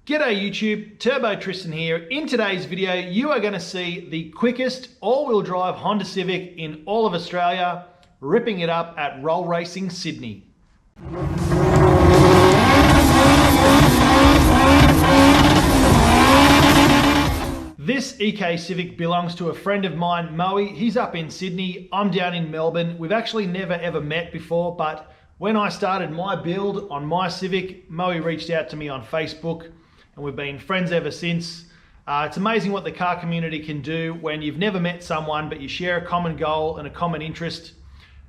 G'day YouTube, Turbo Tristan here. In today's video, you are going to see the quickest all-wheel drive Honda Civic in all of Australia, ripping it up at Roll Racing Sydney. This EK Civic belongs to a friend of mine, Moe. He's up in Sydney, I'm down in Melbourne. We've actually never ever met before, but when I started my build on my Civic, Moe reached out to me on Facebook, and we've been friends ever since. It's amazing what the car community can do when you've never met someone, but you share a common goal and a common interest.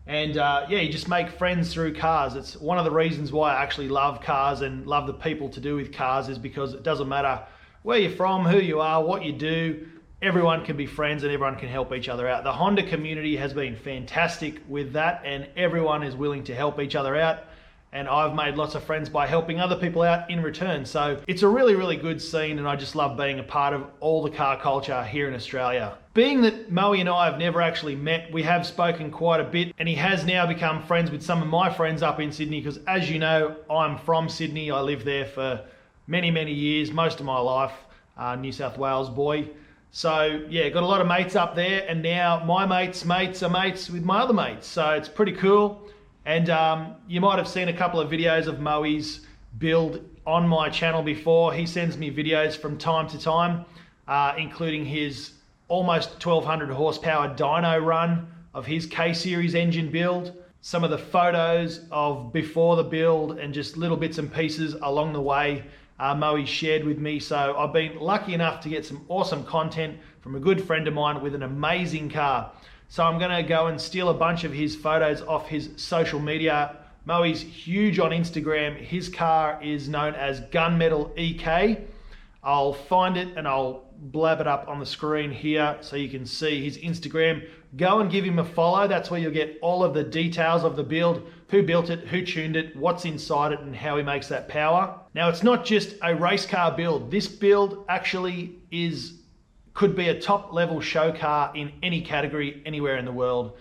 And yeah, you just make friends through cars. It's one of the reasons why I actually love cars and love the people to do with cars, is because it doesn't matter where you're from, who you are, what you do, everyone can be friends and everyone can help each other out. The Honda community has been fantastic with that, and everyone is willing to help each other out. And I've made lots of friends by helping other people out in return. So it's a really, really good scene, and I just love being a part of all the car culture here in Australia. Being that Moe and I have never actually met, we have spoken quite a bit, and he has now become friends with some of my friends up in Sydney, because as you know, I'm from Sydney. I lived there for many, many years, most of my life, New South Wales boy. So yeah, got a lot of mates up there, and now my mates' mates are mates with my other mates. So it's pretty cool. And you might have seen a couple of videos of Moe's build on my channel before. He sends me videos from time to time, including his almost 1200 horsepower dyno run of his K-Series engine build, some of the photos of before the build, and just little bits and pieces along the way Moe shared with me. So I've been lucky enough to get some awesome content from a good friend of mine with an amazing car. So I'm going to go and steal a bunch of his photos off his social media. Moe's huge on Instagram. His car is known as Gunmetal EK. I'll find it and I'll blab it up on the screen here so you can see his Instagram. Go and give him a follow. That's where you'll get all of the details of the build, who built it, who tuned it, what's inside it, and how he makes that power. Now, it's not just a race car build. This build actually could be a top level show car in any category anywhere in the world.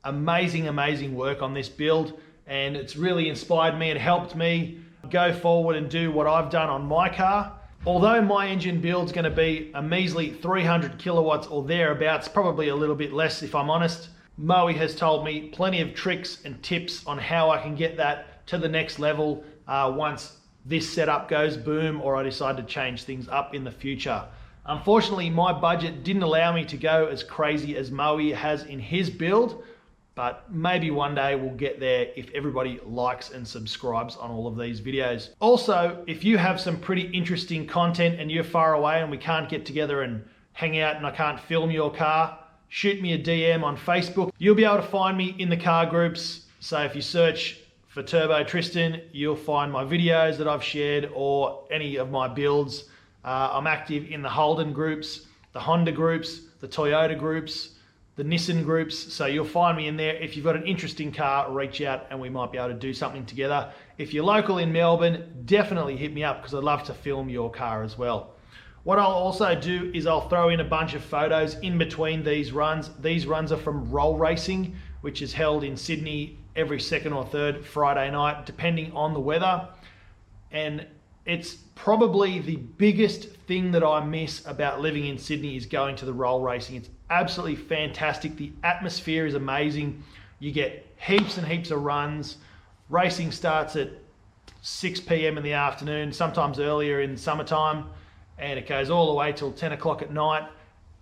Amazing, amazing work on this build, and it's really inspired me and helped me go forward and do what I've done on my car. Although my engine build's going to be a measly 300 kilowatts or thereabouts, probably a little bit less if I'm honest, Moe has told me plenty of tricks and tips on how I can get that to the next level once this setup goes boom, or I decide to change things up in the future. Unfortunately, my budget didn't allow me to go as crazy as Moe has in his build, but maybe one day we'll get there if everybody likes and subscribes on all of these videos. Also, if you have some pretty interesting content and you're far away and we can't get together and hang out and I can't film your car, shoot me a DM on Facebook. You'll be able to find me in the car groups. So if you search for Turbo Tristan, you'll find my videos that I've shared or any of my builds. I'm active in the Holden groups, the Honda groups, the Toyota groups, the Nissan groups. So you'll find me in there. If you've got an interesting car, reach out and we might be able to do something together. If you're local in Melbourne, definitely hit me up because I'd love to film your car as well. What I'll also do is I'll throw in a bunch of photos in between these runs. These runs are from Roll Racing, which is held in Sydney every second or third Friday night, depending on the weather. And it's probably the biggest thing that I miss about living in Sydney is going to the Roll Racing. It's absolutely fantastic. The atmosphere is amazing. You get heaps and heaps of runs. Racing starts at 6 p.m. in the afternoon, sometimes earlier in summertime, and it goes all the way till 10 o'clock at night.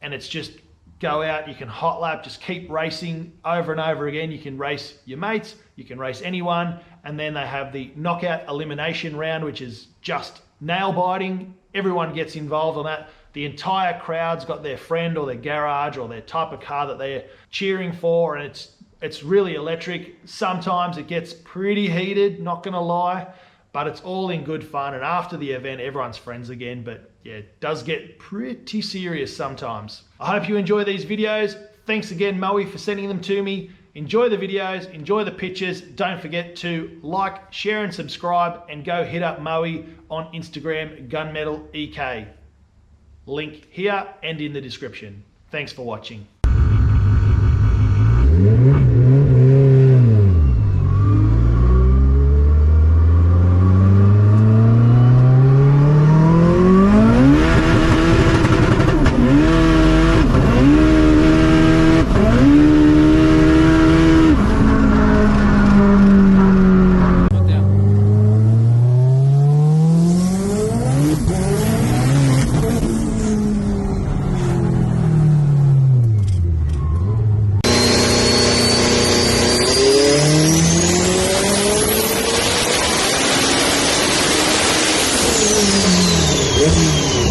And it's just go out, you can hot lap, just keep racing over and over again. You can race your mates, you can race anyone. And then they have the knockout elimination round, which is just nail biting. Everyone gets involved on that. The entire crowd's got their friend or their garage or their type of car that they're cheering for, and it's really electric. Sometimes it gets pretty heated, not gonna lie, but it's all in good fun. And after the event, everyone's friends again. But yeah, it does get pretty serious sometimes. I hope you enjoy these videos. Thanks again, Moe, for sending them to me. Enjoy the videos, enjoy the pictures. Don't forget to like, share, and subscribe, and go hit up Moe on Instagram, Gunmetal EK. Link here and in the description. Thanks for watching. you.